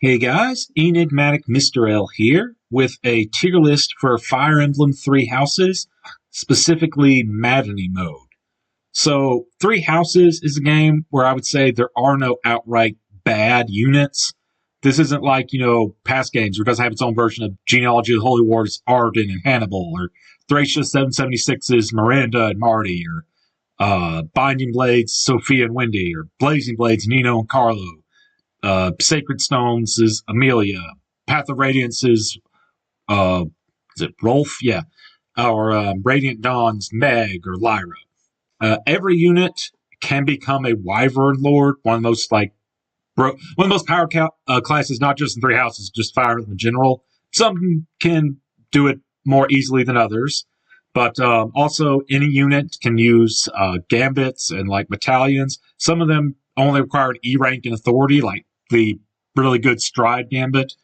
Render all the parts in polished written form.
Hey guys, Enigmatic Mr. L here with a tier list for Fire Emblem Three Houses, specifically Maddening mode. So, Three Houses is a game where I would say there are no outright bad units. This isn't like, past games where it doesn't have its own version of Genealogy of the Holy Wars, Arden and Hannibal, or Thracia 776's Miranda and Marty, or Binding Blades, Sophia and Wendy, or Blazing Blades, Nino and Carlo. Sacred Stones is Amelia. Path of Radiance is it Rolf? Yeah. Or Radiant Dawn's Meg or Lyra. Every unit can become a Wyvern Lord, one of the most power classes, not just in Three Houses, just Fire in general. Some can do it more easily than others, but also any unit can use gambits and battalions. Some of them only require an E rank in authority, like the really good Stride Gambit.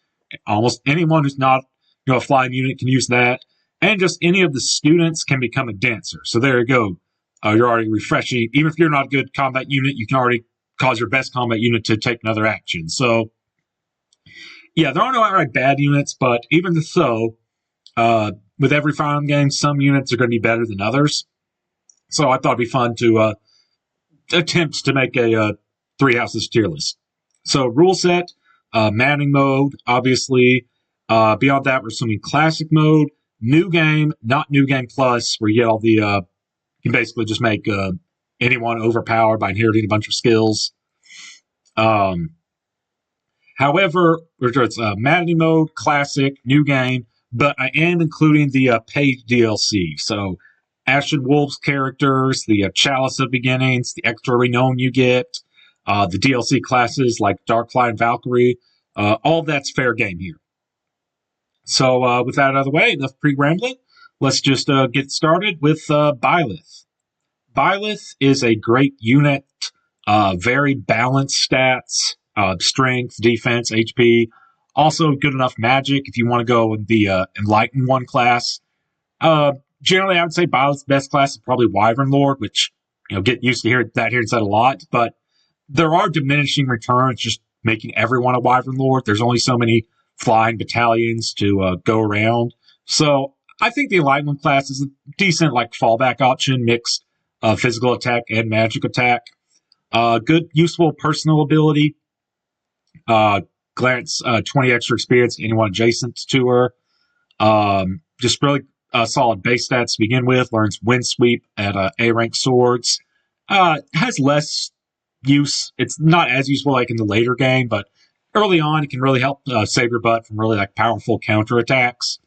Almost anyone who's not a flying unit can use that. And just any of the students can become a dancer. So there you go. You're already refreshing. Even if you're not a good combat unit, you can already cause your best combat unit to take another action. So, yeah, there are no outright bad units, but even so, with every Fire Emblem game, some units are going to be better than others. So I thought it'd be fun to attempt to make a Three Houses tier list. So rule set, Maddening mode, obviously. Beyond that, we're assuming classic mode, new game, not new game plus, where you get all the, you can basically just make anyone overpowered by inheriting a bunch of skills. However, it's Maddening mode, classic, new game, but I am including the paid DLC. So Ashe and Wolves characters, the Chalice of Beginnings, the extra renown you get, the DLC classes like Darkfly and Valkyrie, all that's fair game here. So with that out of the way, enough pre-rambling, let's just get started with Byleth. Byleth is a great unit, very balanced stats, strength, defense, HP, also good enough magic if you want to go with the Enlightened one class. Generally, I would say Byleth's best class is probably Wyvern Lord, which, get used to hear inside a lot, but there are diminishing returns just making everyone a Wyvern Lord. There's only so many flying battalions to go around. So I think the Enlightenment class is a decent fallback option, mixed physical attack and magic attack. Good, useful personal ability. Grants 20 extra experience to anyone adjacent to her. Just really solid base stats to begin with. Learns Wind Sweep at A-rank swords. Has less use. It's not as useful in the later game, but early on it can really help save your butt from really powerful counterattacks.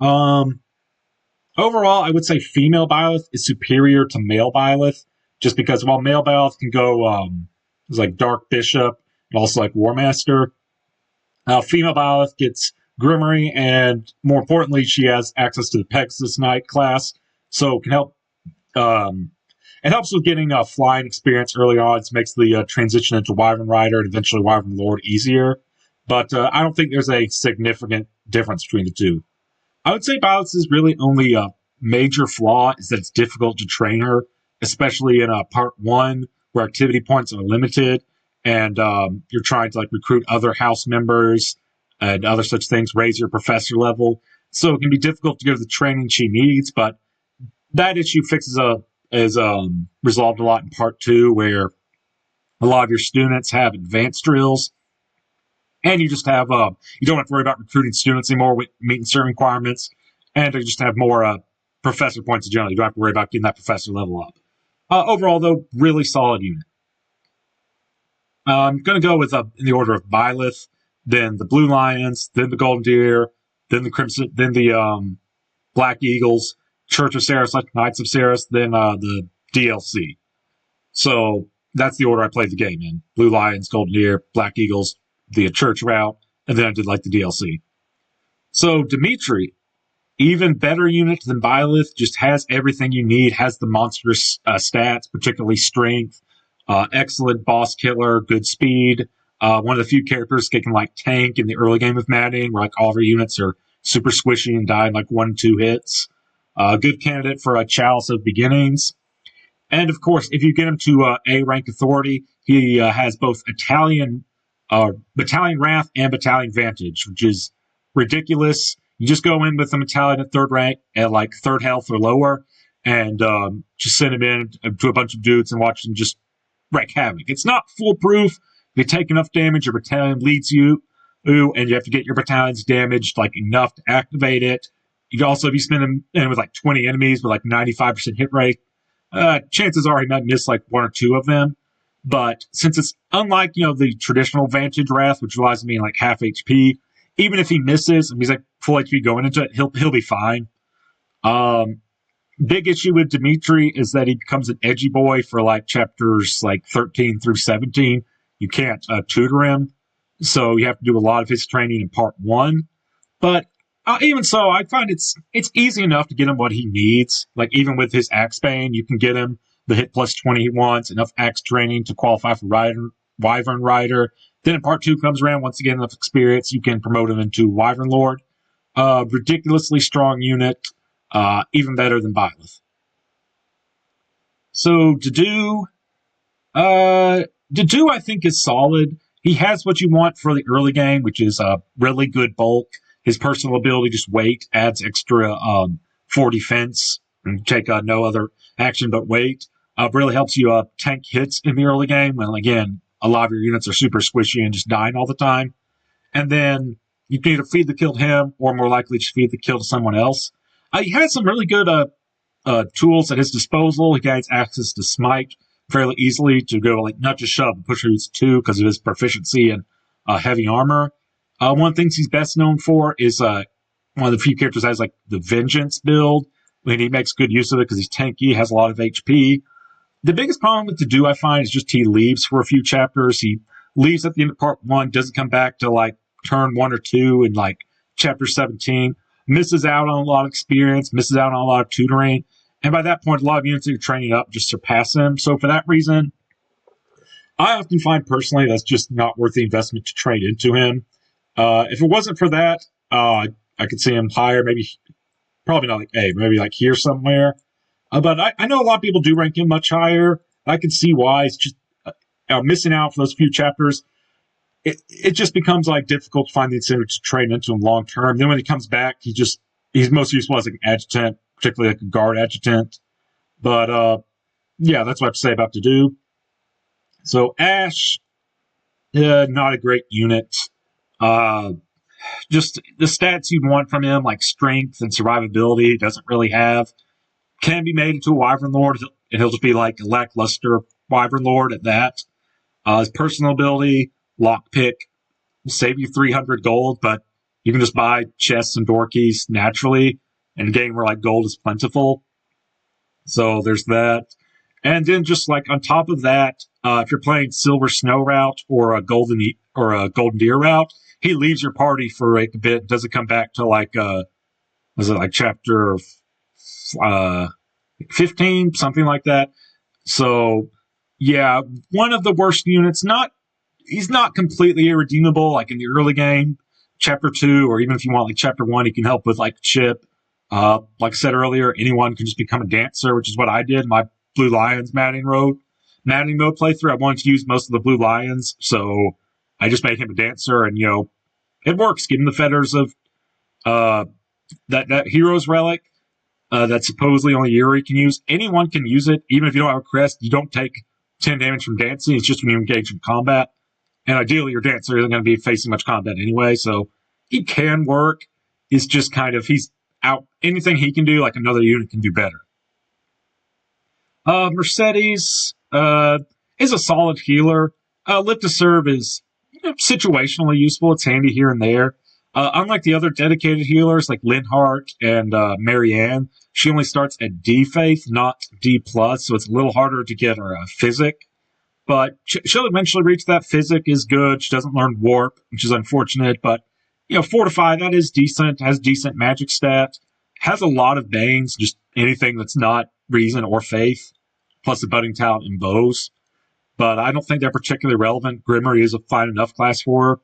Overall, I would say female Byleth is superior to male Byleth, just because while male Byleth can go Dark Bishop and also War Master, female Byleth gets Grimory, and more importantly, she has access to the Pegasus Knight class, so it can help. It helps with getting flying experience early on. It makes the transition into Wyvern Rider and eventually Wyvern Lord easier. But I don't think there's a significant difference between the two. I would say Byleth's really only major flaw is that it's difficult to train her, especially in part 1, where activity points are limited, and you're trying to recruit other house members and other such things, raise your professor level. So it can be difficult to give the training she needs, but that issue is resolved a lot in part 2, where a lot of your students have advanced drills, and you just have you don't have to worry about recruiting students anymore with meeting certain requirements, and you just have more professor points in general. You don't have to worry about getting that professor level up. Overall, though, really solid unit. I'm going to go with in the order of Byleth, then the Blue Lions, then the Golden Deer, then the Crimson, then the Black Eagles, Church of Ceres, Knights of Ceres, then the DLC. So that's the order I played the game in. Blue Lions, Golden Deer, Black Eagles, the Church route, and then I did the DLC. So Dimitri, even better unit than Byleth, just has everything you need, has the monstrous stats, particularly strength, excellent boss killer, good speed, one of the few characters that can tank in the early game of Maddening, where all of your units are super squishy and die in 1-2 hits. Good candidate for a Chalice of Beginnings. And of course, if you get him to A rank authority, he has both Italian Battalion Wrath and Battalion Vantage, which is ridiculous. You just go in with the battalion at third rank at like third health or lower, and just send them in to a bunch of dudes and watch them just wreak havoc. It's not foolproof. If you take enough damage, your battalion leads you, and you have to get your battalions damaged like enough to activate it. You can also, if you spend them in with like 20 enemies with like 95% hit rate, chances are he might miss like one or two of them. But since it's unlike, the traditional Vantage Wrath, which relies on being like half HP, even if he misses and he's like full HP going into it, he'll be fine. Big issue with Dimitri is that he becomes an edgy boy for like chapters like 13 through 17. You can't tutor him, so you have to do a lot of his training in part 1. But even so, I find it's easy enough to get him what he needs. Like even with his Axe Bane, you can get him the hit plus 20 he wants, enough axe training to qualify for Wyvern Rider. Then in part 2 comes around, once again, enough experience, you can promote him into Wyvern Lord. Ridiculously strong unit, even better than Byleth. So Dedue, I think is solid. He has what you want for the early game, which is really good bulk. His personal ability, just weight, adds extra 4 defense and take no other action but weight. Really helps you tank hits in the early game when, again, a lot of your units are super squishy and just dying all the time. And then you can either feed the kill to him or more likely just feed the kill to someone else. He has some really good tools at his disposal. He gains access to Smite fairly easily to go, like, not just shove, but push routes too because of his proficiency in heavy armor. One of the things he's best known for is one of the few characters that has like the Vengeance build, and he makes good use of it because he's tanky, has a lot of HP. The biggest problem with Dedue, I find, is just he leaves for a few chapters. He leaves at the end of part 1, doesn't come back to like turn 1 or 2 in like chapter 17, misses out on a lot of experience, misses out on a lot of tutoring, and by that point, a lot of units that you're training up just surpass him. So for that reason, I often find personally that's just not worth the investment to trade into him. If it wasn't for that, I could see him higher, maybe, probably not like A, maybe like here somewhere. But I know a lot of people do rank him much higher. I can see why. It's just missing out for those few chapters. It just becomes like difficult to find the incentive to train into him long term. Then when he comes back, he's most useful as like an adjutant, particularly like a guard adjutant. But yeah, that's what I have to say about Dedue. So Ashe, not a great unit. Just the stats you'd want from him, like strength and survivability, he doesn't really have. Can be made into a Wyvern Lord, and he'll just be like a lackluster Wyvern Lord at that. His personal ability, Lockpick, will save you 300 gold, but you can just buy chests and door keys naturally in a game where like gold is plentiful. So there's that. And then just like on top of that, if you're playing Silver Snow route or a Golden Deer route, he leaves your party for like a bit, doesn't come back to like was it like chapter 15, something like that. So yeah, one of the worst units. He's not completely irredeemable like in the early game, chapter 2, or even if you want like chapter 1, he can help with like chip. Like I said earlier, anyone can just become a dancer, which is what I did. My Blue Lions Maddening mode playthrough, I wanted to use most of the Blue Lions, so I just made him a dancer, and it works. Give him the feathers of that hero's relic that supposedly only Yuri can use. Anyone can use it, even if you don't have a crest. You don't take 10 damage from dancing. It's just when you engage in combat, and ideally your dancer isn't going to be facing much combat anyway, so he can work. It's just kind of he's out. Anything he can do, like another unit can do better. Mercedes is a solid healer. Lift to Serve is situationally useful. It's handy here and there. Unlike the other dedicated healers like Linhardt and Marianne, she only starts at D Faith, not D+, so it's a little harder to get her Physic. But she'll eventually reach that. Physic is good. She doesn't learn Warp, which is unfortunate, but Fortify, that is decent, has decent magic stat, has a lot of Banes, just anything that's not Reason or Faith, plus a budding talent in bows. But I don't think they're particularly relevant. Grimory is a fine enough class for her.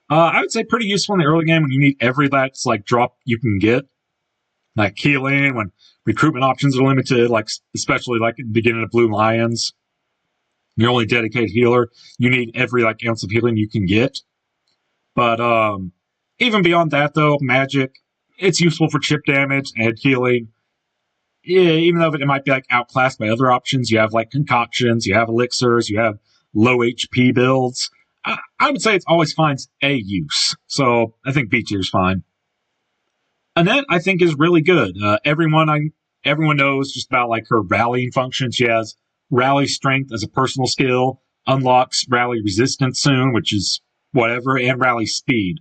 I would say pretty useful in the early game when you need every last like drop you can get, like healing when recruitment options are limited, like especially like at the beginning of Blue Lions. You're only a dedicated healer. You need every like ounce of healing you can get. But even beyond that, though, magic, it's useful for chip damage and healing. Yeah, even though it might be like outclassed by other options, you have like concoctions, you have elixirs, you have low HP builds. I would say it always finds a use. So I think B tier is fine. Annette, I think, is really good. Everyone knows just about like her rallying function. She has rally strength as a personal skill, unlocks rally resistance soon, which is whatever, and rally speed.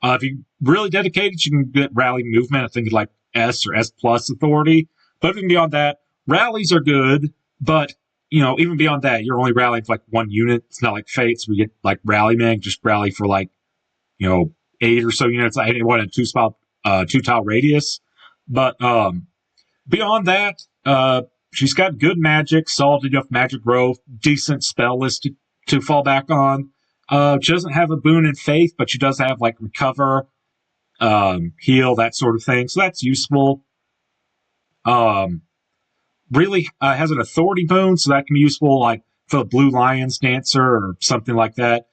If you're really dedicated, you can get rally movement. I think like S or S plus authority. But even beyond that, rallies are good. But even beyond that, you're only rallying for like one unit. It's not like Fates where you get like rally man, just rally for like 8 or so units. I didn't want a two tile radius. But beyond that, she's got good magic, solid enough magic growth, decent spell list to fall back on. She doesn't have a boon in faith, but she does have like recover, heal, that sort of thing. So that's useful. Really has an authority boon, so that can be useful like for the Blue Lions Dancer or something like that.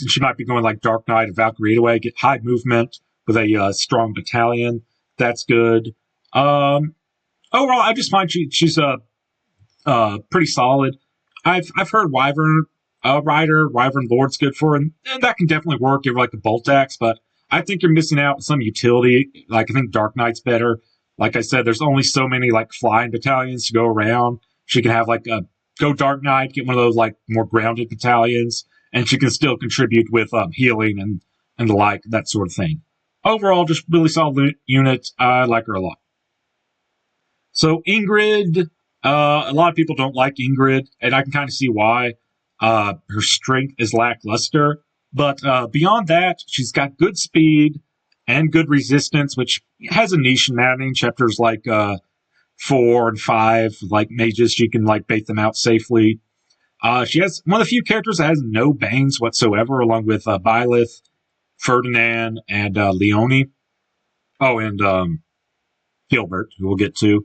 She might be going like Dark Knight or Valkyrie away, get high movement with a strong battalion. That's good. Overall, I just find she's pretty solid. I've heard Wyvern Wyvern Lord's good for her, and that can definitely work. Give her like the bolt axe, but I think you're missing out on some utility. Like I think Dark Knight's better. Like I said, there's only so many like flying battalions to go around. She can have like go Dark Knight, get one of those like more grounded battalions, and she can still contribute with healing and the like, that sort of thing. Overall, just really solid unit. I like her a lot. So Ingrid, a lot of people don't like Ingrid, and I can kind of see why. Her strength is lackluster, but beyond that, she's got good speed and good resistance, which has a niche in Maddening. Chapters like 4 and 5, like mages, she can like bait them out safely. She has one of the few characters that has no banes whatsoever, along with Byleth, Ferdinand, and Leonie. Oh, and Gilbert, who we'll get to.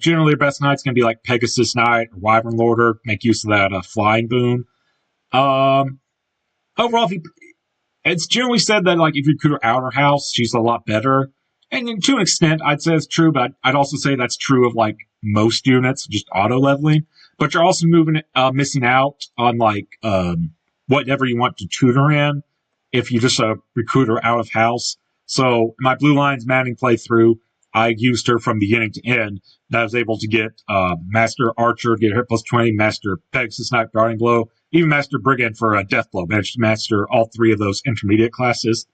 Generally, the best knight's going to be like Pegasus Knight or Wyvern Lorder. Make use of that flying boon. Overall, it's generally said that like if you recruit her outer house, she's a lot better. And to an extent, I'd say it's true, but I'd also say that's true of like most units, just auto leveling. But you're also missing out on like whatever you want to tutor in if you just recruit her out of house. So my Blue Lions Maddening playthrough, I used her from beginning to end. And I was able to get Master Archer, get hit plus 20, Master Pegasus Knight, Guarding Blow, even Master Brigand for a Death Blow. Managed to master all 3 of those intermediate classes.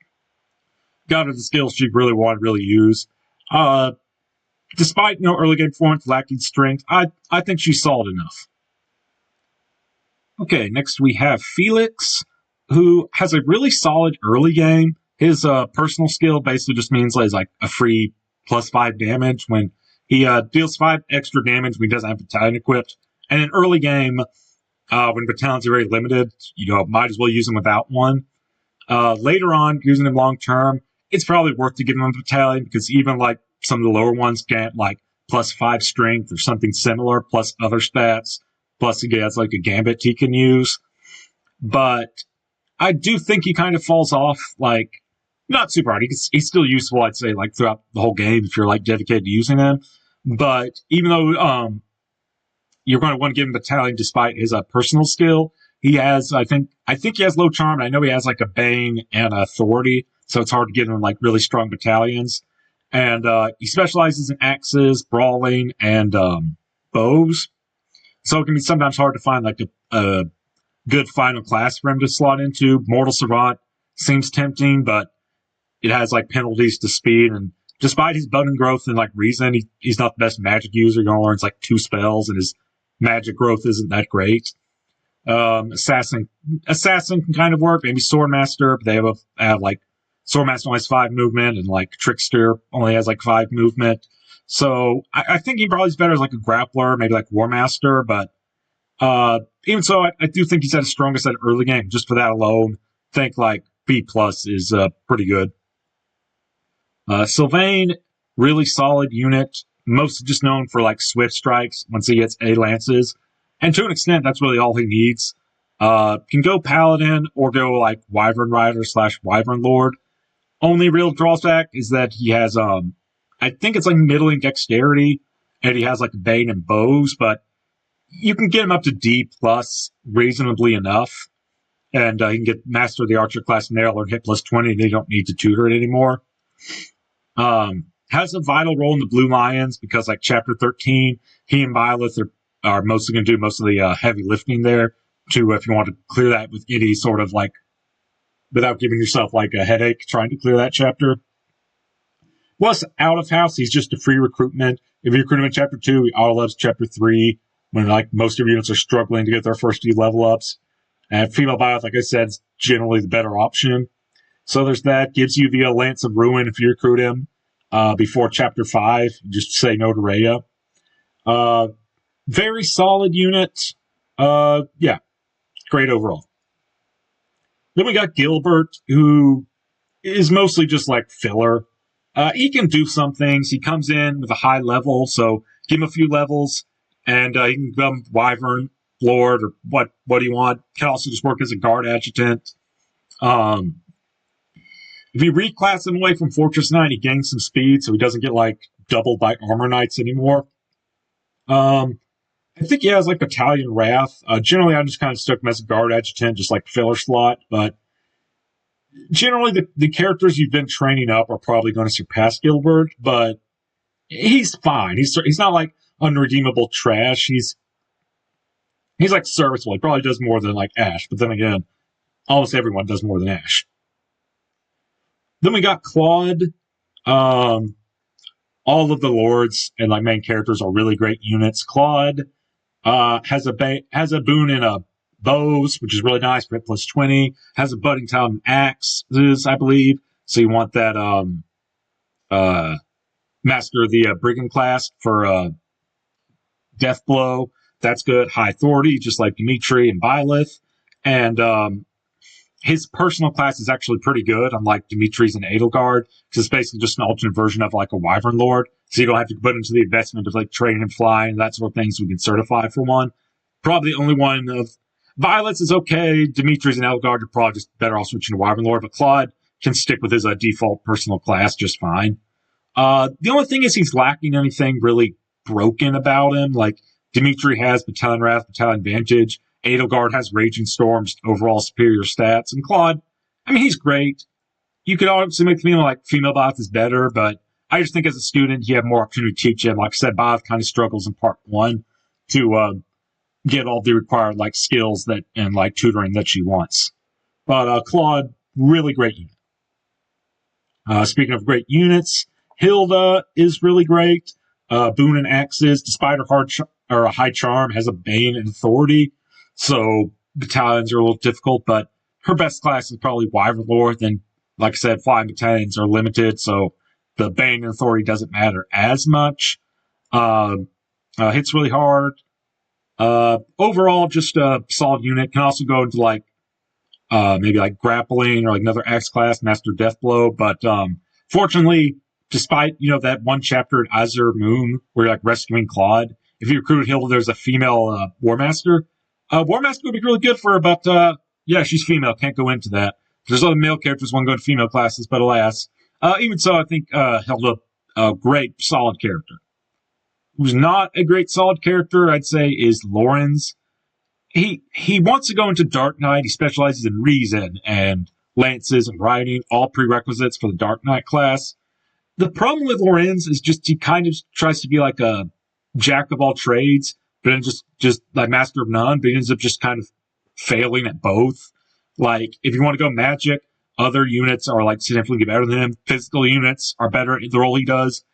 Got her the skills she really wanted to really use. Despite early game performance lacking strength, I think she's solid enough. Okay, next we have Felix, who has a really solid early game. His personal skill basically just means like a free plus 5 damage when he deals 5 extra damage when he doesn't have battalion equipped. And in early game, when battalions are very limited, might as well use them without one. Later on, using them long term, it's probably worth to give him a battalion because even like some of the lower ones get like plus 5 strength or something similar, plus other stats, plus he gets like a gambit he can use. But I do think he kind of falls off, like, not super hard. He's still useful, I'd say, like throughout the whole game if you're like dedicated to using him. But even though you're going to want to give him a battalion despite his personal skill, he has, I think he has low charm. I know he has like a bane and authority, so it's hard to get him like really strong battalions. And he specializes in axes, brawling, and bows. So it can be sometimes hard to find like a good final class for him to slot into. Mortal Savant seems tempting, but it has like penalties to speed, and despite his button growth and like reason, he's not the best magic user. He only learns like 2 spells, and his magic growth isn't that great. Assassin can kind of work. Maybe Swordmaster, but they have like Swordmaster only has 5 movement, and like Trickster only has like 5 movement. So I think he probably is better as like a grappler, maybe like War Master. But even so, I do think he's at his strongest at early game. Just for that alone, I think like B plus is pretty good. Sylvain, really solid unit. Mostly just known for like swift strikes once he gets A lances. And to an extent, that's really all he needs. Can go Paladin or go like Wyvern Rider / Wyvern Lord. Only real drawback is that he has, I think it's like middling dexterity, and he has like Bane and bows, but you can get him up to D plus reasonably enough. And you can get Master of the Archer class in there, learn hit plus 20, they don't need to tutor it anymore. Has a vital role in the Blue Lions because, like, Chapter 13, he and Byleth are mostly going to do most of the heavy lifting there, to if you want to clear that with any sort of, like, without giving yourself, like, a headache trying to clear that chapter. Plus, out of house, he's just a free recruitment. If you recruit him in Chapter 2, he auto-loves Chapter 3, when, like, most of your units are struggling to get their first few level ups. And female Byleth, like I said, is generally the better option. So there's that. Gives you the Lance of Ruin if you recruit him before Chapter 5. Just say no to Rhea. Very solid unit. Yeah, great overall. Then we got Gilbert, who is mostly just like filler. He can do some things. He comes in with a high level, so give him a few levels, and he can become Wyvern Lord or what do you want. Can also just work as a guard adjutant. If you reclass him away from Fortress Knight, he gains some speed, so he doesn't get like doubled by Armor Knights anymore. I think he has like Battalion Wrath. Generally, I'm just kind of stuck him as a guard adjutant, just like filler slot, but generally the characters you've been training up are probably going to surpass Gilbert, but he's fine. He's not like unredeemable trash. He's like serviceable. He probably does more than like Ashe, but then again, almost everyone does more than Ashe. Then we got Claude. All of the lords and like main characters are really great units. Claude has a boon in a bows, which is really nice for hit plus 20. Has a budding talent in axes, I believe. So you want that master of the brigand class for death blow. That's good. High authority, just like Dimitri and Byleth. And his personal class is actually pretty good, unlike Dimitri's and Edelgard, because it's basically just an alternate version of like a Wyvern Lord. So you don't have to put into the investment of like training and flying and that sort of thing, so we can certify for one. Probably the only one of Violet's is okay. Dimitri's and Edelgard are probably just better off switching to Wyvern Lord, but Claude can stick with his default personal class just fine. The only thing is he's lacking anything really broken about him. Like, Dimitri has Battalion Wrath, Battalion Vantage. Edelgard has Raging Storm, just overall superior stats. And Claude, I mean, he's great. You could obviously make the feeling like female Byleth is better, but I just think as a student, you have more opportunity to teach him. Like I said, Byleth kind of struggles in part 1 to get all the required like skills that and like tutoring that she wants. But Claude, really great unit. Speaking of great units, Hilda is really great. Boon and Axes, despite her high charm, has a Bane and Authority. So battalions are a little difficult, but her best class is probably Wyvern Lord. Then, like I said, flying battalions are limited, so the Bane and Authority doesn't matter as much. Hits really hard. Overall, just a solid unit. Can also go into like maybe like grappling or like another X class, Master Death Blow. But fortunately, despite that one chapter at Azure Moon where you're like rescuing Claude, if you recruited Hilda, there's a female War Master. War Master would be really good for her, but yeah, she's female. Can't go into that. There's other male characters want to go into female classes, but alas. Even so, I think Hilda, a great, solid character. Who's not a great, solid character, I'd say, is Lorenz. He wants to go into Dark Knight. He specializes in reason and lances and riding, all prerequisites for the Dark Knight class. The problem with Lorenz is just he kind of tries to be like a jack of all trades, but then just like master of none, but he ends up just kind of failing at both. Like, if you want to go magic, other units are like significantly better than him. Physical units are better at the role he does.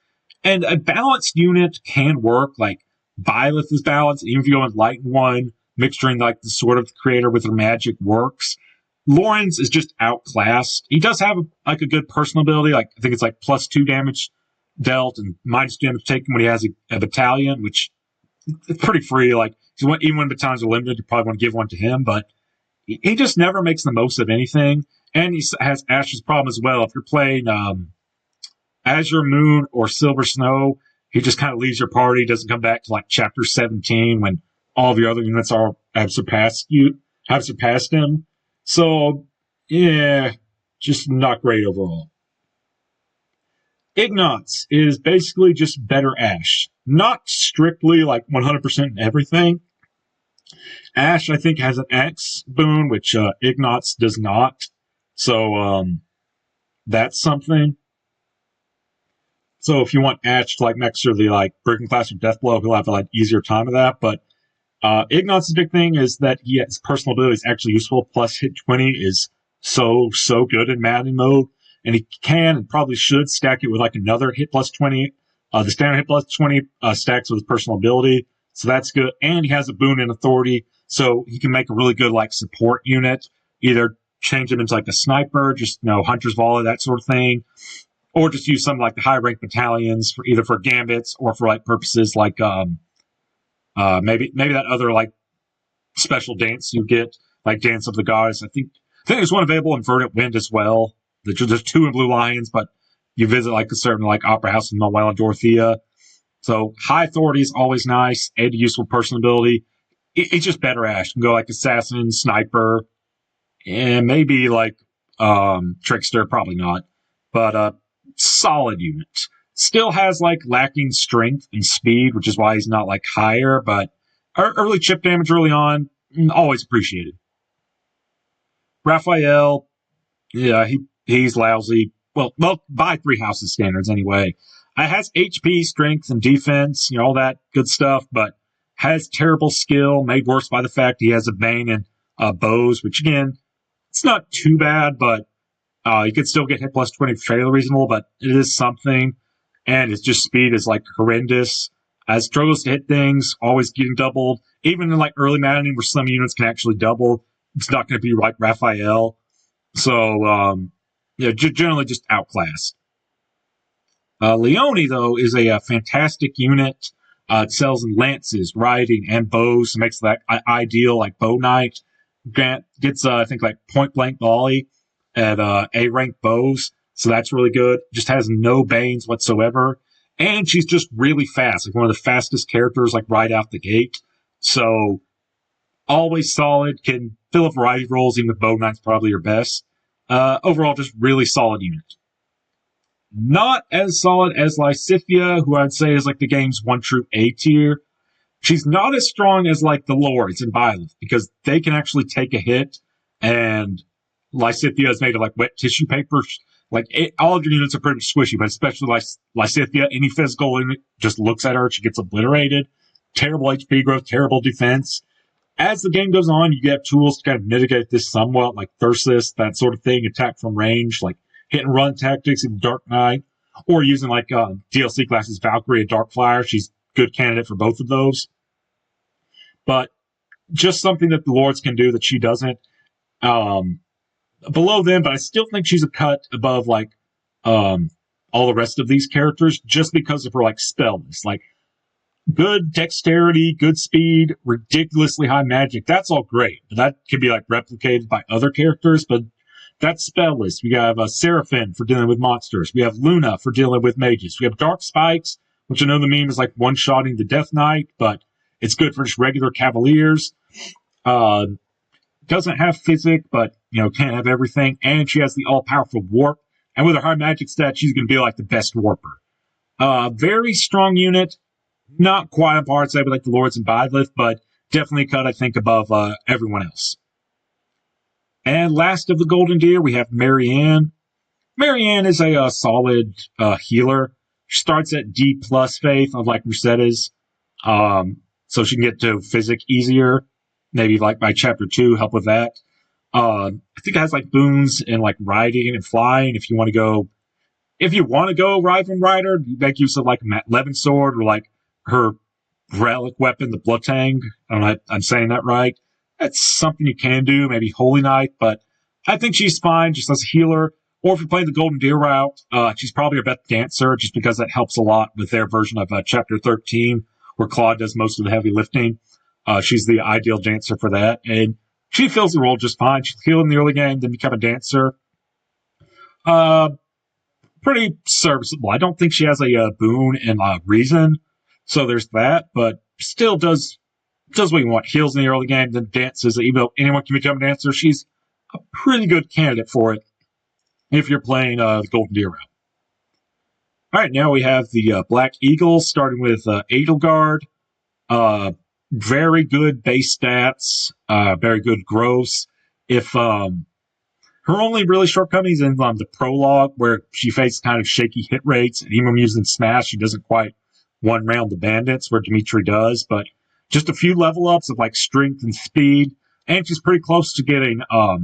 And a balanced unit can work. Like, Byleth is balanced. Even if you go in light one, mixturing like the Sword of the Creator with her magic works. Lorenz is just outclassed. He does have a good personal ability. Like, I think it's like +2 damage dealt and -2 damage taken when he has a battalion, which it's pretty free. Like, even when battalions are limited, you probably want to give one to him, but he just never makes the most of anything. And he has Ashe's problem as well. If you're playing Azure Moon or Silver Snow, he just kind of leaves your party, doesn't come back to like chapter 17 when all the other units have surpassed him. So, yeah, just not great overall. Ignatz is basically just better Ashe. Not strictly like 100% in everything. Ashe, I think, has an X boon, which Ignatz does not. So, that's something. So if you want Ashe to like master the like breaking class or death blow, he'll have a like easier time of that. But Ignatz's big thing is that his personal ability is actually useful. Plus hit 20 is so good in Maddening mode. And he can and probably should stack it with like another hit plus 20. The standard hit plus 20 stacks with his personal ability. So that's good. And he has a boon in authority. So he can make a really good like support unit. Either change him into like a sniper, just, hunter's volley, that sort of thing. Or just use some like the high rank battalions for either for gambits or for like purposes like maybe that other like special dance you get, like Dance of the Goddess. I think there's one available in Verdant Wind as well. There's 2 in Blue Lions, but you visit like a certain like opera house in Manuela and Dorothea. So high authority is always nice. Aid to useful personal ability. It's just better Ashe. You can go like assassin, sniper, and maybe like trickster. Probably not, but solid unit. Still has like lacking strength and speed, which is why he's not like higher. But early chip damage early on, always appreciated. Raphael, yeah, he's lousy. Well, by 3 houses standards anyway. Has HP, strength, and defense, all that good stuff, but has terrible skill, made worse by the fact he has a Bane and bows, which again, it's not too bad, but you could still get hit plus 20 fairly reasonable, but it is something. And his just speed is like horrendous. Struggles to hit things, always getting doubled. Even in like early Maddening where some units can actually double, it's not going to be like Raphael. So, generally just outclassed. Leonie, though, is a fantastic unit. It sells in lances, riding, and bows. So makes that ideal, like bow knight. Gets, I think, like point blank volley at A rank bows. So that's really good. Just has no banes whatsoever. And she's just really fast. Like one of the fastest characters, like right out the gate. So always solid. Can fill a variety of roles, even with bow knight's probably your best. Overall, just really solid unit. Not as solid as Lysithea, who I'd say is like the game's one true A tier. She's not as strong as like the Lords in Byleth, because they can actually take a hit, and Lysithea is made of like wet tissue paper. All of your units are pretty squishy, but especially Lysithea, any physical unit just looks at her, she gets obliterated. Terrible HP growth, terrible defense. As the game goes on, you get tools to kind of mitigate this somewhat, like Thyrsis, that sort of thing, attack from range, like hit and run tactics in Dark Knight, or using like DLC classes Valkyrie and Darkflyer. She's a good candidate for both of those. But just something that the Lords can do that she doesn't. Below them, but I still think she's a cut above like all the rest of these characters just because of her like spellness. Like good dexterity, good speed, ridiculously high magic. That's all great. But that can be like replicated by other characters, but that's spellless. We have Seraphim for dealing with monsters. We have Luna for dealing with mages. We have Dark Spikes, which I know the meme is like one-shotting the Death Knight, but it's good for just regular Cavaliers. Doesn't have physic, but, can't have everything. And she has the all-powerful warp. And with her high magic stat, she's going to be like the best warper. Very strong unit. Not quite on par, say, with like the Lords and Byleth, but definitely cut, I think, above everyone else. And last of the Golden Deer, we have Marianne. Marianne is a solid healer. She starts at D plus faith, unlike Mercedes. So she can get to physic easier. Maybe like by chapter 2, help with that. I think it has like boons and like riding and flying. If you want to go Riven Rider, you make use of like Levin Sword or like her relic weapon, the Bloodtang. I don't know if I'm saying that right. That's something you can do, maybe Holy Knight, but I think she's fine just as a healer. Or if you're playing the Golden Deer route, she's probably your best dancer just because that helps a lot with their version of chapter 13, where Claude does most of the heavy lifting. She's the ideal dancer for that, and she fills the role just fine. She'll heal in the early game, then become a dancer. Pretty serviceable. I don't think she has a boon in reason, so there's that, but still does does what you want. Heals in the early game, then dances. Even though anyone can become a dancer, she's a pretty good candidate for it if you're playing the Golden Deer route. All right, now we have the Black Eagle, starting with Edelgard. Very good base stats, very good gross. If her only really shortcoming is in the prologue, where she faces kind of shaky hit rates, and even when using Smash, she doesn't quite one round the bandits, where Dimitri does, but just a few level ups of like strength and speed, and she's pretty close to getting, I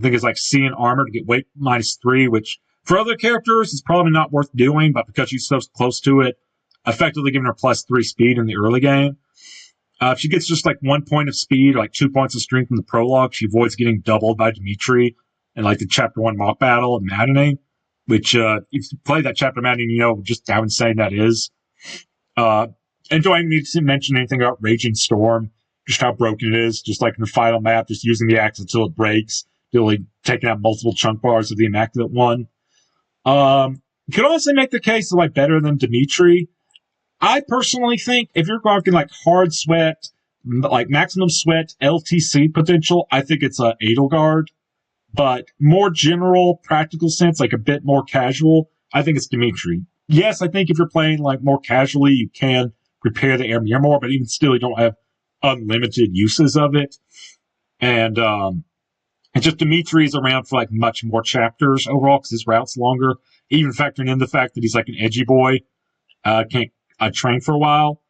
think it's like C in armor to get weight -3, which for other characters is probably not worth doing, but because she's so close to it, effectively giving her +3 speed in the early game. If she gets just like 1 point of speed, or like 2 points of strength in the prologue, she avoids getting doubled by Dimitri in like the Chapter 1 mock battle of Maddening, which, if you play that Chapter of Maddening, you know just how insane that is. And do I need to mention anything about Raging Storm? Just how broken it is, just like in the final map, just using the axe until it breaks, really taking out multiple chunk bars of the Immaculate One. You could honestly make the case of like better than Dimitri. I personally think if you're talking like hard sweat, like maximum sweat, LTC potential, I think it's Edelgard. But more general, practical sense, like a bit more casual, I think it's Dimitri. Yes, I think if you're playing like more casually, you can prepare the Air more, but even still, you don't have unlimited uses of it. And just Dimitri is around for like much more chapters overall because his route's longer. Even factoring in the fact that he's like an edgy boy, can't train for a while.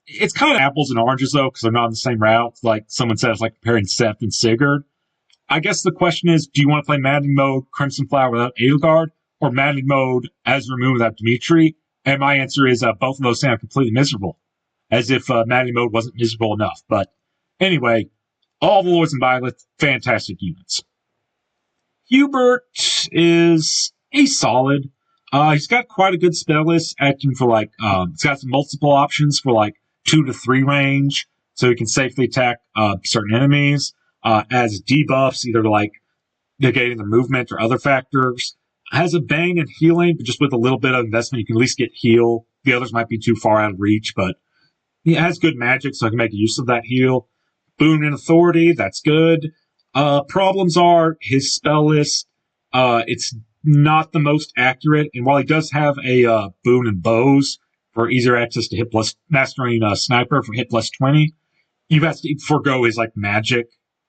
It's kind of apples and oranges though because they're not on the same route. Like someone said, it's like comparing Seth and Sigurd. I guess the question is, do you want to play Maddening mode Crimson Flower without Edelgard, or Maddening mode Azure Moon without Dimitri? And my answer is both of those sound completely miserable, as if Maddening mode wasn't miserable enough. But anyway, all the Lords and Byleth, fantastic units. Hubert he's solid. He's got quite a good spell list, acting for like, he's got some multiple options for like 2 to 3 range, so he can safely attack certain enemies. As debuffs, either like negating their movement or other factors. Has a bang and healing, but just with a little bit of investment, you can at least get heal. The others might be too far out of reach, but he has good magic, so I can make use of that heal. Boon and authority, that's good. Problems are his spell list. It's not the most accurate, and while he does have a boon and bows for easier access to hit plus mastering sniper for hit +20, you have to forego his like magic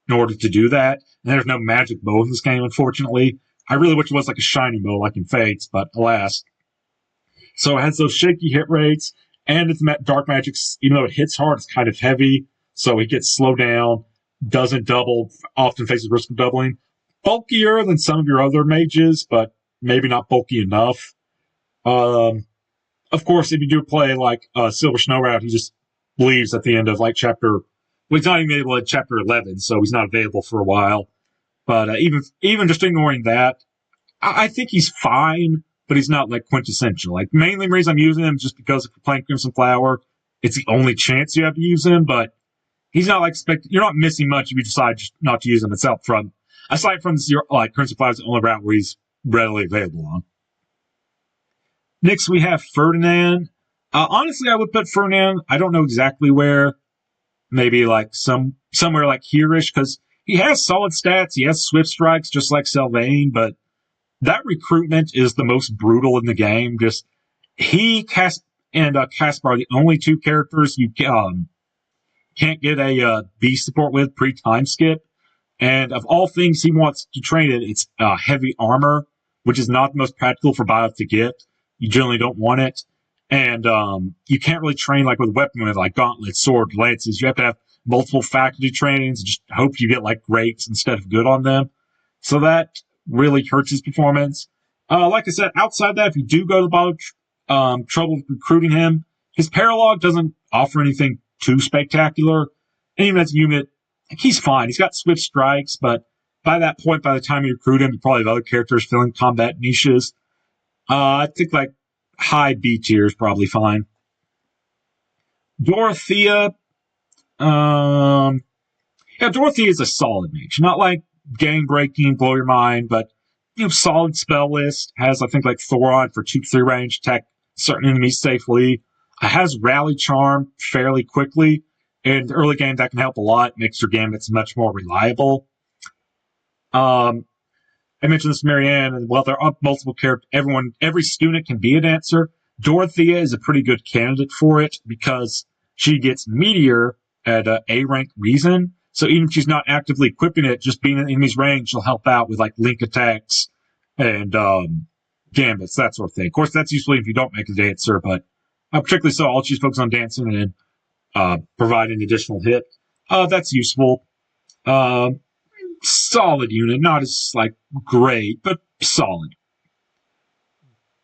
in order to do that. And there's no magic bow in this game, unfortunately. I really wish it was like a shiny bow like in Fates, but alas. So it has those shaky hit rates, and it's dark magic, even though it hits hard, it's kind of heavy, so it gets slowed down, doesn't double, often faces risk of doubling. Bulkier than some of your other mages, but maybe not bulky enough. Of course, if you do play like Silver Snow Route, he just leaves at the end of like chapter. Well, he's not even able at chapter 11, so he's not available for a while. But even just ignoring that, I think he's fine, but he's not like quintessential. Like mainly the reason I'm using him is just because if you're playing Crimson Flower, it's the only chance you have to use him. But he's not like you're not missing much if you decide just not to use him. Aside from like Crimson Flower is the only route where he's readily available on. Next we have Ferdinand. Honestly, I would put Ferdinand. I don't know exactly where. Maybe like somewhere like here-ish, because he has solid stats. He has swift strikes, just like Sylvain, but that recruitment is the most brutal in the game. Just and Caspar are the only 2 characters you can't get a beast support with pre-time skip. And of all things he wants to train it, it's heavy armor, which is not the most practical for Byleth to get. You generally don't want it. And you can't really train like with weapon with like gauntlets, sword, lances. You have to have multiple faculty trainings and just hope you get like greats instead of good on them. So that really hurts his performance. Like I said, outside that, if you do go to the bottom trouble recruiting him, his paralog doesn't offer anything too spectacular. And even as a unit, he's fine. He's got swift strikes, but by that point, by the time you recruit him, you probably have other characters filling combat niches. I think like high B tier is probably fine. Dorothea, Dorothea is a solid mage. Not like game breaking, blow your mind, but solid spell list. Has I think like Thoron for 2-3 range, attack certain enemies safely. Has rally charm fairly quickly. In the early game, that can help a lot, makes your gambits much more reliable. I mentioned this to Marianne, and well, there are multiple characters. Every student can be a dancer. Dorothea is a pretty good candidate for it because she gets Meteor at A rank reason. So even if she's not actively equipping it, just being in the enemy's range, she'll help out with like link attacks and gambits, that sort of thing. Of course, that's usually if you don't make a dancer, but particularly so, all she's focused on dancing and providing additional hit. That's useful. Solid unit, not as like great, but solid.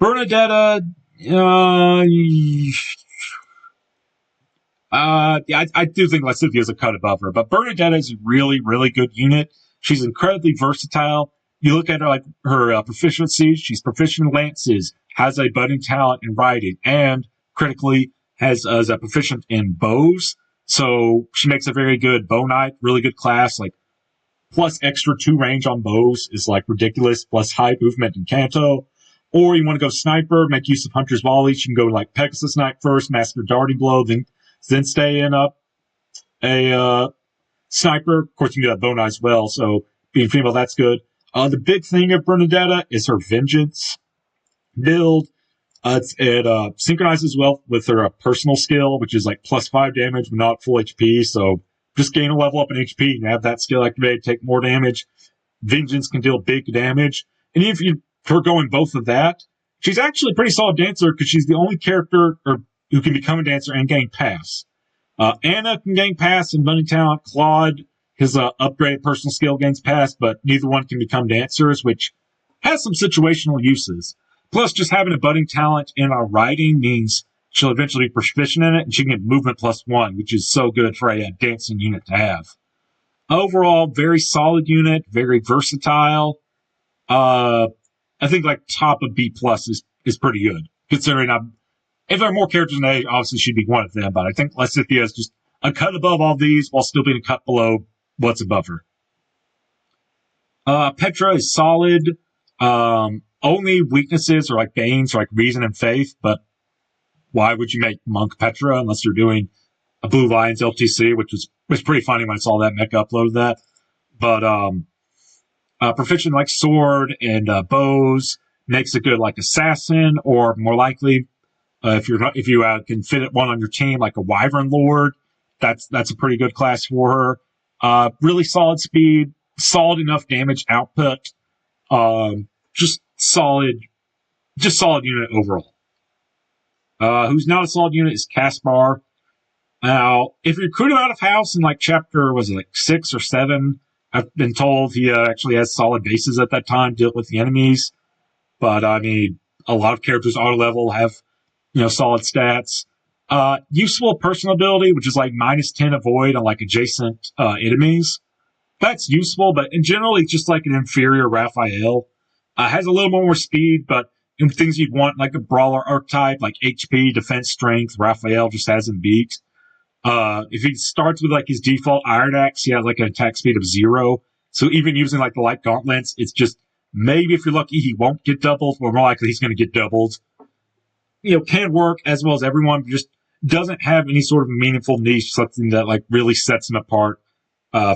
Bernadetta, I do think Lysithea is a cut above her, but Bernadetta is a really, really good unit. She's incredibly versatile. You look at her like her proficiencies. She's proficient in lances, has a budding talent in riding, and critically is a proficient in bows. So she makes a very good bow knight, really good class. Like plus extra 2 range on bows is like ridiculous. Plus high movement in Canto. Or you want to go sniper, make use of Hunter's Volley. You can go like Pegasus Knight first, Master Darting Blow, then stay in a sniper. Of course, you can do that bow knight as well. So being female, that's good. The big thing of Bernadetta is her Vengeance build. It synchronizes well with her personal skill, which is like plus 5 damage, but not full HP. So just gain a level up in HP and have that skill activated, take more damage. Vengeance can deal big damage. And even if you forgoing both of that, she's actually a pretty solid dancer because she's the only character who can become a dancer and gain pass. Anna can gain pass and bunny talent. Claude, his upgraded personal skill gains pass, but neither one can become dancers, which has some situational uses. Plus, just having a budding talent in our riding means she'll eventually be proficient in it, and she can get movement +1, which is so good for a dancing unit to have. Overall, very solid unit, very versatile. I think like top of B+ is pretty good, considering if there are more characters in A, obviously she'd be one of them, but I think Lysithea is just a cut above all these while still being a cut below what's above her. Petra is solid. Only weaknesses are like Banes or like Reason and Faith, but why would you make Monk Petra unless you're doing a Blue Lions LTC, which was pretty funny when I saw that mech upload that. But proficient like sword and bows makes a good like assassin, or more likely if you can fit it one on your team like a Wyvern Lord, that's a pretty good class for her. Really solid speed, solid enough damage output. Just solid unit overall. Who's not a solid unit is Caspar. Now, if you recruit him out of house in like chapter, was it like 6 or 7? I've been told he actually has solid bases at that time, deal with the enemies. But I mean, a lot of characters auto level have, solid stats. Useful personal ability, which is like -10 avoid on like adjacent enemies. That's useful, but in general, it's just like an inferior Raphael. Has a little more speed, but in things you'd want, like a brawler archetype, like HP, defense, strength, Raphael just has him beat. If he starts with like his default Iron Axe, he has like an attack speed of 0. So even using like the light gauntlets, it's just maybe if you're lucky, he won't get doubled, or more likely he's going to get doubled. Can work as well as everyone, but just doesn't have any sort of meaningful niche, something that like really sets him apart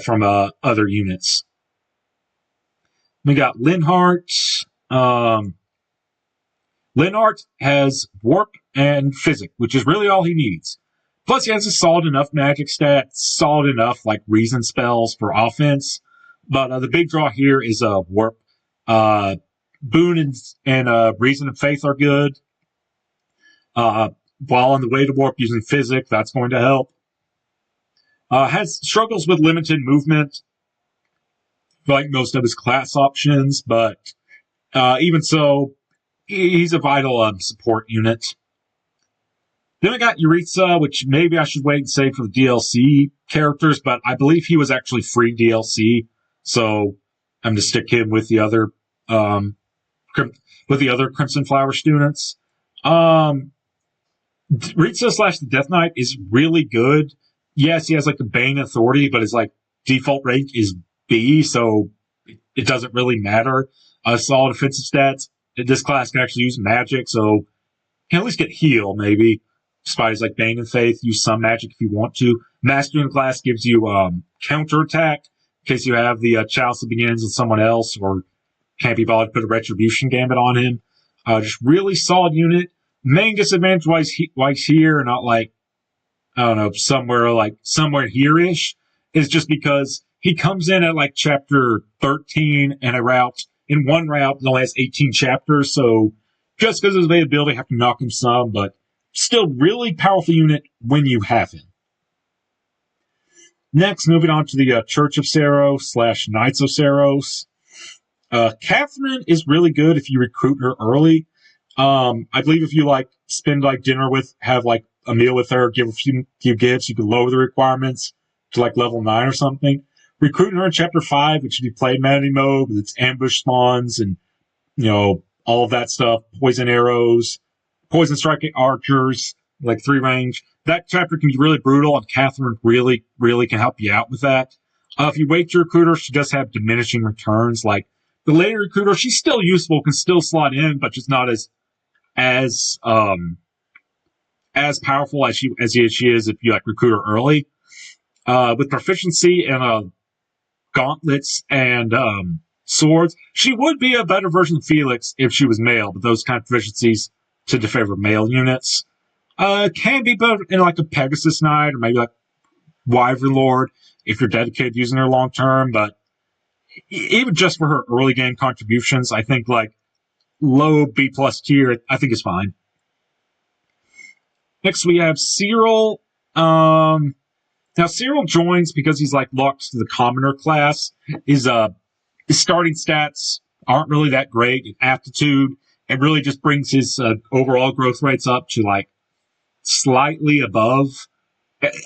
from other units. We got Linhardt. Linhardt has Warp and Physic, which is really all he needs. Plus, he has a solid enough magic stat, solid enough like reason spells for offense. But the big draw here is Warp. Boon and Reason and Faith are good. While on the way to Warp using Physic, that's going to help. Has struggles with limited movement, like most of his class options, but even so, he's a vital support unit. Then I got Jeritza, which maybe I should wait and save for the DLC characters, but I believe he was actually free DLC, so I'm going to stick him with the other Crimson Flower students. Jeritza / the Death Knight is really good. Yes, he has like a Bane authority, but his like default rank is B, so it doesn't really matter. Solid offensive stats. This class can actually use magic, so can at least get heal, maybe. Despite his like Bane and Faith, use some magic if you want to. Mastering the class gives you counterattack in case you have the chalice that begins with someone else or can't be bothered to put a retribution gambit on him. Just really solid unit. Main disadvantage why he's here, not like, I don't know, somewhere here-ish, is just because he comes in at like chapter 13 and in one route that only has 18 chapters, so just because of his availability, have to knock him some, but still really powerful unit when you have him. Next, moving on to the Church of Saros / Knights of Saros. Catherine is really good if you recruit her early. I believe if you spend dinner have a meal with her, give a few gifts, you can lower the requirements to level 9 or something. Recruiting her in chapter 5, which should be played Maddening mode with its ambush spawns and all of that stuff, poison arrows, poison striking archers, 3 range. That chapter can be really brutal, and Catherine really, really can help you out with that. If you wait to recruit her, she does have diminishing returns. The later recruiter, she's still useful, can still slot in, but just not as powerful as she is if you recruit her early. With proficiency in gauntlets and swords, she would be a better version of Felix if she was male, but those kind of proficiencies tend to favor male units. Can be better in a Pegasus Knight or maybe Wyvern Lord if you're dedicated to using her long term, but even just for her early game contributions, I think low B+ tier, I think is fine. Next we have Cyril. Now Cyril joins because he's locked to the commoner class. His starting stats aren't really that great in aptitude, and really just brings his overall growth rates up to slightly above.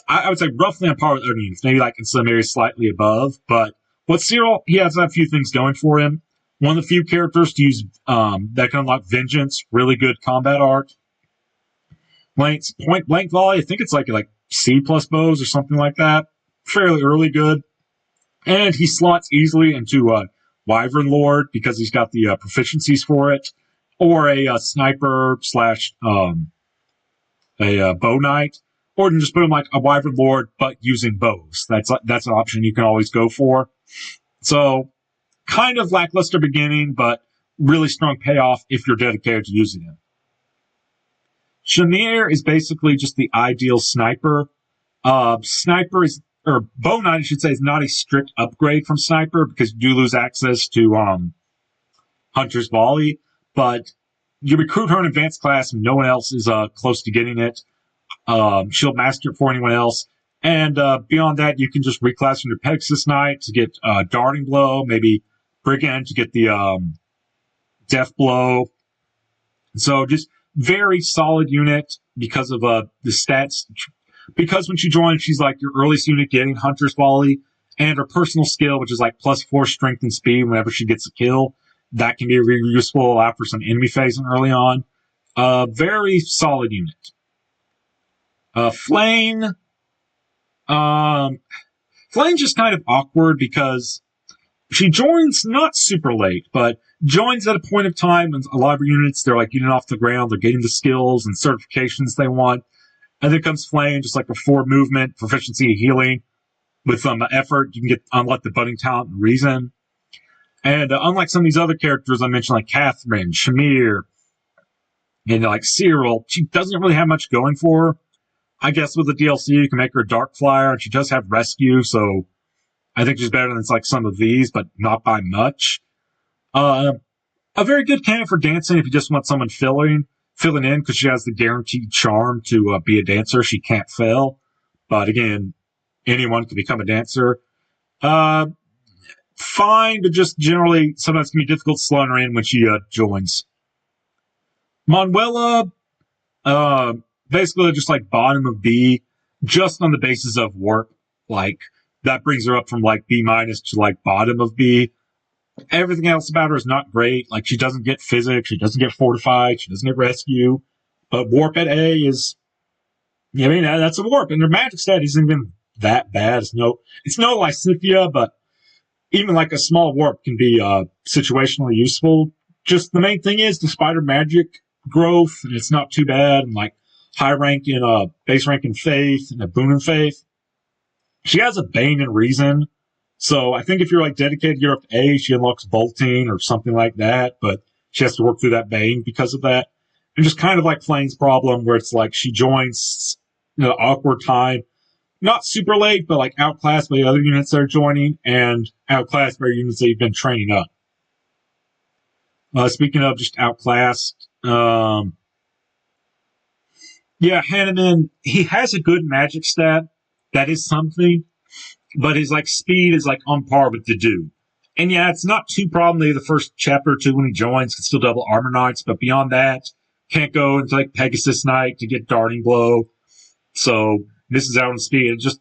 I would say roughly on par with other units, maybe in some areas slightly above. But with Cyril, he has a few things going for him. One of the few characters to use that can unlock Vengeance, really good combat art. Lance point blank volley, I think it's like C+ bows or something like that. Fairly early good. And he slots easily into Wyvern Lord because he's got the proficiencies for it. Or a sniper / a bow knight. Or you can just put him a Wyvern Lord, but using bows. That's an option you can always go for. So, kind of lackluster beginning, but really strong payoff if you're dedicated to using him. Shamir is basically just the ideal sniper. Sniper is, or bow knight, I should say, is not a strict upgrade from sniper because you do lose access to Hunter's Volley, but you recruit her in advanced class and no one else is close to getting it. She'll master it for anyone else. And beyond that, you can just reclass from your Pegasus Knight to get Darting Blow, maybe Brigand to get the Death Blow. So just very solid unit because of the stats. Because when she joins, she's your earliest unit getting Hunter's Volley, and her personal skill, which is +4 strength and speed whenever she gets a kill. That can be really useful after some enemy phasing early on. Very solid unit. Flayn. Flayn's just kind of awkward because she joins not super late, but joins at a point of time when a lot of units, they're getting off the ground, they're getting the skills and certifications they want. And then comes Flayn, just a 4 movement, proficiency, healing. With effort, you can unlock the budding talent and reason. And unlike some of these other characters I mentioned, Catherine, Shamir, and Cyril, she doesn't really have much going for her. I guess with the DLC, you can make her a Dark Flyer, and she does have Rescue, so I think she's better than some of these, but not by much. A very good candidate for dancing if you just want someone filling in, because she has the guaranteed charm to be a dancer. She can't fail. But again, anyone can become a dancer. Fine, but just generally, sometimes it can be difficult to slot her in when she joins. Manuela, basically just bottom of B, just on the basis of warp. That brings her up from B- to bottom of B. Everything else about her is not great. She doesn't get physics, she doesn't get fortified, she doesn't get rescue. But warp at A is, that's a warp. And her magic stat isn't even that bad. It's no Lysithea, but even a small warp can be situationally useful. Just the main thing is, despite her magic growth, it's not too bad. And high rank in base rank in Faith and a boon in Faith. She has a Bane and Reason. So I think if you're like dedicated to Europe A, she unlocks bolting or something like that, but she has to work through that Bane because of that. And just kind of like Flayn's problem where it's like she joins awkward time. Not super late, but like outclassed by the other units that are joining and outclassed by units that you've been training up. Speaking of just outclassed, Hanneman, he has a good magic stat. That is something. But his like speed is like on par with Dedue. And yeah, it's not too problem. Maybe the first chapter or two when he joins can still double Armor Knights, but beyond that, can't go into like Pegasus Knight to get Darting Blow. So misses out on speed. Just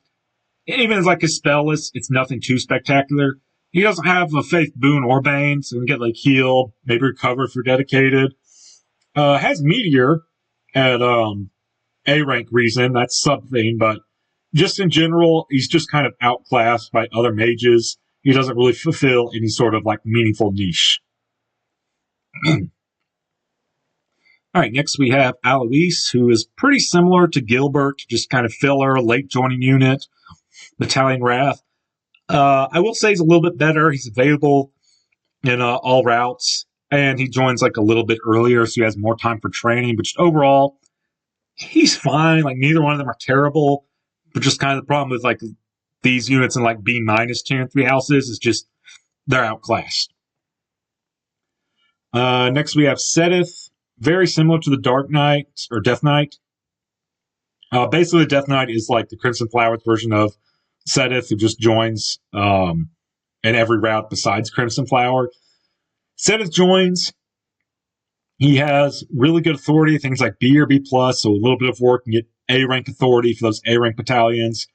even as like a spell list, it's nothing too spectacular. He doesn't have a Faith Boon or Bane, so he can get like heal, maybe recover if you're dedicated. Has Meteor at A rank reason, that's something, but just in general, he's just kind of outclassed by other mages. He doesn't really fulfill any sort of like meaningful niche. All right, next we have Alois, who is pretty similar to Gilbert, just kind of filler, late joining unit, Battalion Wrath. I will say he's a little bit better. He's available in all routes, and he joins like a little bit earlier, so he has more time for training. But just overall, he's fine. Like neither one of them are terrible, but just kind of the problem with like these units in like B- tier 3 houses is just they're outclassed. Next we have Sedith, very similar to the Dark Knight or Death Knight. Basically, the Death Knight is like the Crimson Flowers version of Sedith, who just joins in every route besides Crimson Flower. Sedith joins. He has really good authority, things like B or B+, so a little bit of work and get A rank authority for those A rank battalions.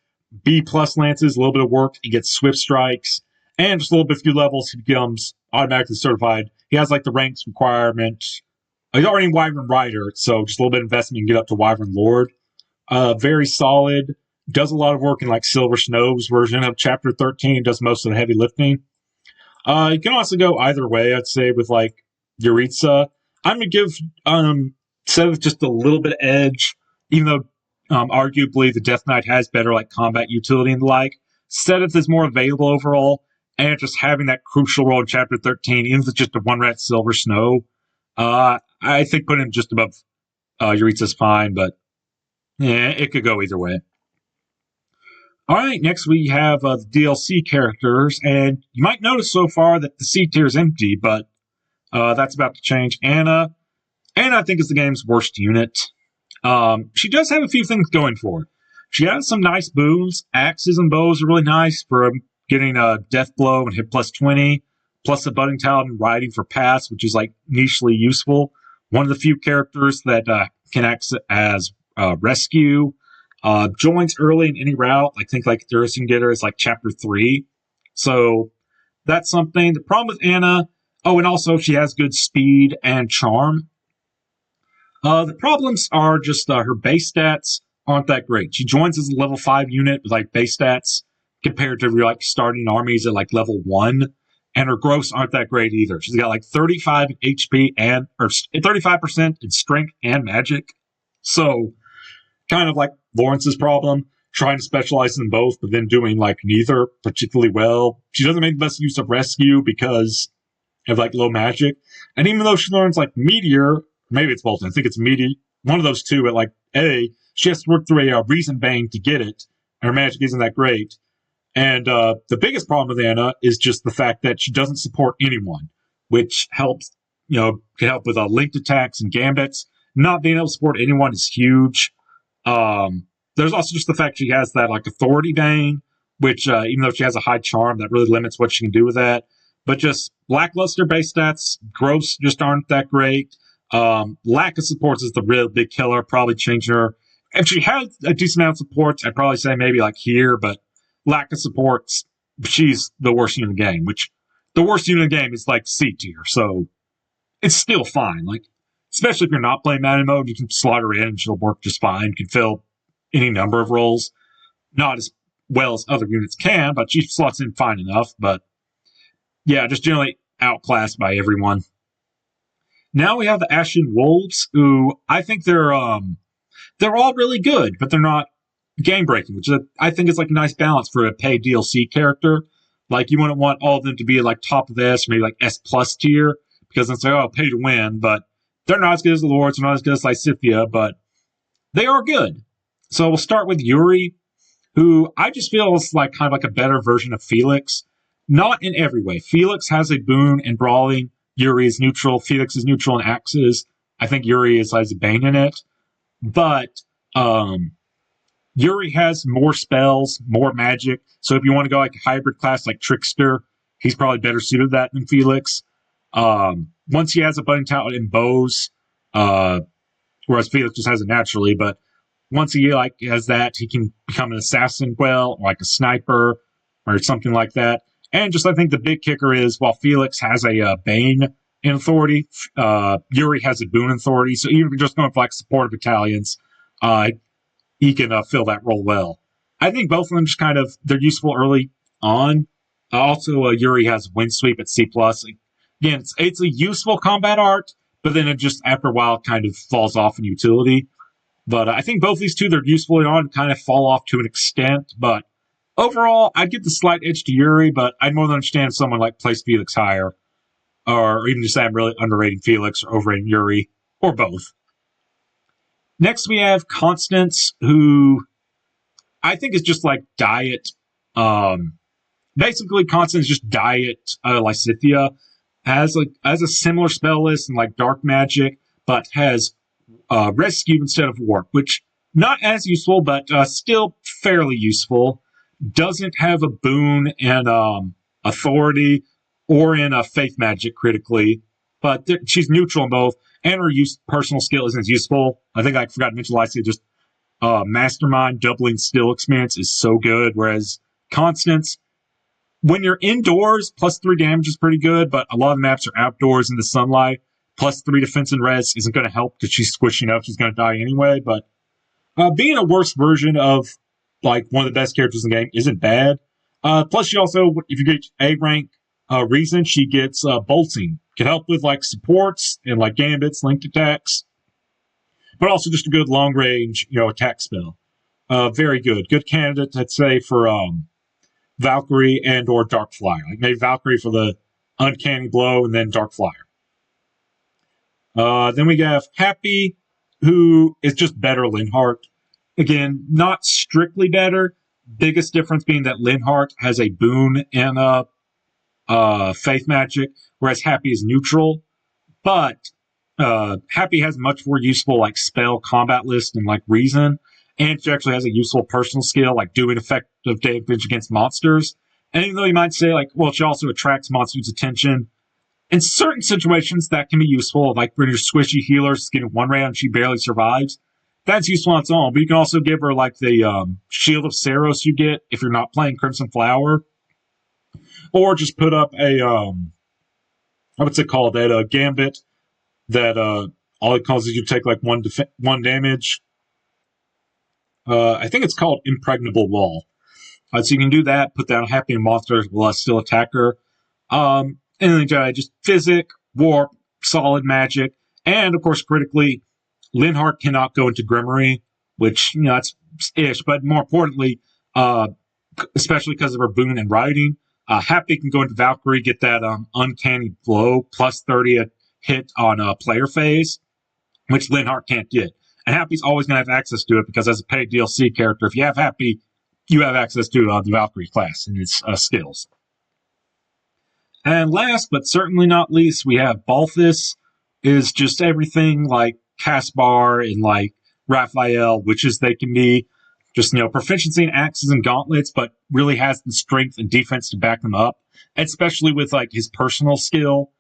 B+ lances, a little bit of work, he gets Swift Strikes, and just a little bit few levels, he becomes automatically certified. He has like the ranks requirement. He's already Wyvern Rider, so just a little bit of investment and get up to Wyvern Lord. Very solid. Does a lot of work in like Silver Snow's version of Chapter 13. Does most of the heavy lifting. You can also go either way, I'd say, with like Jeritza. I'm going to give Sedith just a little bit of edge, even though arguably the Death Knight has better like combat utility and the like. Sedith is more available overall, and just having that crucial role in Chapter 13, even if it's just a one-rat Silver Snow, I think putting him just above Jeritza's fine, but yeah, it could go either way. All right, next we have the DLC characters, and you might notice so far that the C tier is empty, but that's about to change. Anna, I think, is the game's worst unit. She does have a few things going for her. She has some nice boons. Axes and bows are really nice for getting a death blow and hit plus 20, plus a budding talent and riding for pass, which is like nichely useful. One of the few characters that can act as rescue. Joins early in any route. I think like Durst can get her is like Chapter 3. So that's something. The problem with Anna, and also she has good speed and charm. The problems are just her base stats aren't that great. She joins as a level 5 unit with like base stats compared to like starting armies at like level 1. And her growths aren't that great either. She's got like 35 HP or 35% in strength and magic. So kind of like Lorenz's problem, trying to specialize in both, but then doing like neither particularly well. She doesn't make the best use of rescue because of like low magic. And even though she learns like Meteor, maybe it's both, I think it's Meteor, one of those two at like A, she has to work through a Reason Bane to get it, and her magic isn't that great. And the biggest problem with Anna is just the fact that she doesn't support anyone, which helps, can help with linked attacks and gambits. Not being able to support anyone is huge. There's also just the fact she has that like Authority Bane, which even though she has a high charm, that really limits what she can do with that. But just lackluster base stats, growths just aren't that great. Lack of supports is the real big killer, probably changing her. If she had a decent amount of supports, I'd probably say maybe like here, but lack of supports, she's the worst unit in the game, which the worst unit in the game is like C tier, so it's still fine. Like, especially if you're not playing Maddening mode, you can slot her in and she'll work just fine, can fill any number of roles. Not as well as other units can, but she slots in fine enough. But yeah, just generally outclassed by everyone. Now we have the Ashen Wolves, who I think they're all really good, but they're not game breaking, which I think is like a nice balance for a paid DLC character. Like, you wouldn't want all of them to be like top of the S, maybe like S plus tier, because it's like, oh, pay to win, but they're not as good as the Lords, they're not as good as Lysithea, but they are good. So we'll start with Yuri, who I just feel is like kind of like a better version of Felix. Not in every way. Felix has a boon in brawling. Yuri is neutral. Felix is neutral in axes. I think Yuri has a bane in it. But Yuri has more spells, more magic. So if you want to go like a hybrid class like Trickster, he's probably better suited to that than Felix. Once he has a budding talent in bows, whereas Felix just has it naturally, but once he has that, he can become an assassin or like a sniper or something like that. And just I think the big kicker is while Felix has a bane in authority, Yuri has a boon authority. So even if you're just going for like supportive battalions, he can fill that role well. I think both of them just they're useful early on. Also, Yuri has wind sweep at C+. Again, it's a useful combat art, but then it just, after a while, kind of falls off in utility. But I think both these two, they're useful early on, kind of fall off to an extent. But overall, I'd give the slight edge to Yuri, but I'd more than understand if someone placed Felix higher, or even just say I'm really underrating Felix or overrating Yuri, or both. Next, we have Constance, who I think is just like diet. Basically, Constance is just diet Lysithea. Has a similar spell list and dark magic, but has rescue instead of warp, which not as useful, but still fairly useful. Doesn't have a boon in authority or in faith magic critically, but she's neutral in both, and her personal skill isn't as useful. I think I forgot to mention Lysithea, just Mastermind doubling skill experience is so good, whereas Constance, when you're indoors, +3 damage is pretty good, but a lot of the maps are outdoors in the sunlight. +3 defense and res isn't going to help because she's squishing up. She's going to die anyway, but being a worse version of one of the best characters in the game isn't bad. Plus, she also, if you get A rank reason, she gets bolting. Can help with supports and gambits, linked attacks, but also just a good long range, attack spell. Very good. Good candidate, I'd say, for Valkyrie and or Dark Flyer. Maybe Valkyrie for the uncanny blow and then Dark Flyer. Then we have Happy, who is just better Linhardt. Again, not strictly better. Biggest difference being that Linhardt has a boon in faith magic, whereas Happy is neutral. But Happy has much more useful spell combat list and reason. And she actually has a useful personal skill, doing effective damage against monsters. And even though you might say, she also attracts monsters' attention, in certain situations that can be useful, when your squishy healer's getting one round and she barely survives. That's useful on its own, but you can also give her, the Shield of Saros you get if you're not playing Crimson Flower. Or just put up what's it called? That Gambit that all it causes you to take, one damage. I think it's called Impregnable Wall. So you can do that, put that on Happy and monsters will still attack her. And then just Physic, Warp, Solid Magic, and of course critically, Linhardt cannot go into Grimory, which, that's ish, but more importantly, especially because of her boon and riding, Happy can go into Valkyrie, get that uncanny blow, +30 a hit on player phase, which Linhardt can't get. And Happy's always going to have access to it because as a paid DLC character, if you have Happy, you have access to the Valkyrie class and its skills. And last, but certainly not least, we have Balthus, is just everything like Caspar and Raphael, witches they can be. Just, proficiency in axes and gauntlets, but really has the strength and defense to back them up. Especially with his personal skill,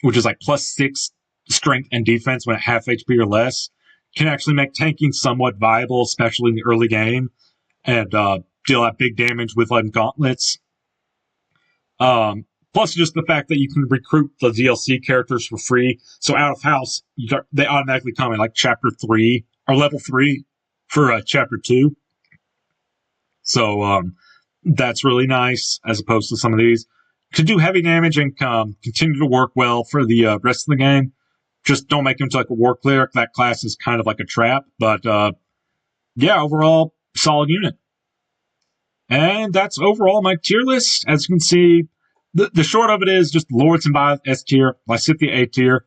which is +6 strength and defense when at half HP or less. Can actually make tanking somewhat viable, especially in the early game, and deal out big damage with gauntlets. Plus, just the fact that you can recruit the DLC characters for free. So out of house, they automatically come in Chapter 3 or Level 3 for Chapter 2. So that's really nice as opposed to some of these. To do heavy damage and continue to work well for the rest of the game. Just don't make him into a war cleric. That class is kind of like a trap. But, yeah, overall, solid unit. And that's overall my tier list. As you can see, the short of it is just Lords and Byleth S tier, Lysithea A tier,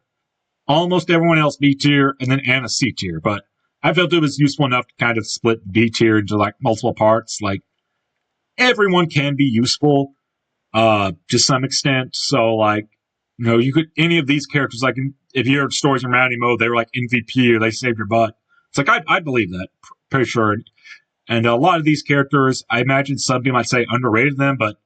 almost everyone else B tier, and then Anna C tier. But I felt it was useful enough to kind of split B tier into like multiple parts. Like, everyone can be useful to some extent. So, like, you know, you could, any of these characters, like, if you heard stories in Rounding Mode, they were like MVP or they saved your butt. It's like, I believe that, pretty sure. And a lot of these characters, I imagine some people might say underrated them, but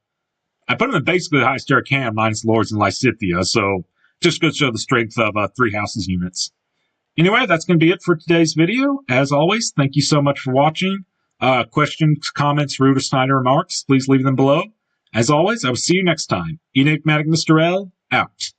I put them in basically the highest tier I can, minus Lords and Lysithea. So, just goes to show the strength of Three Houses units. Anyway, that's going to be it for today's video. As always, thank you so much for watching. Questions, comments, rude or snide remarks, please leave them below. As always, I will see you next time. Enigmatic Mr. L, out.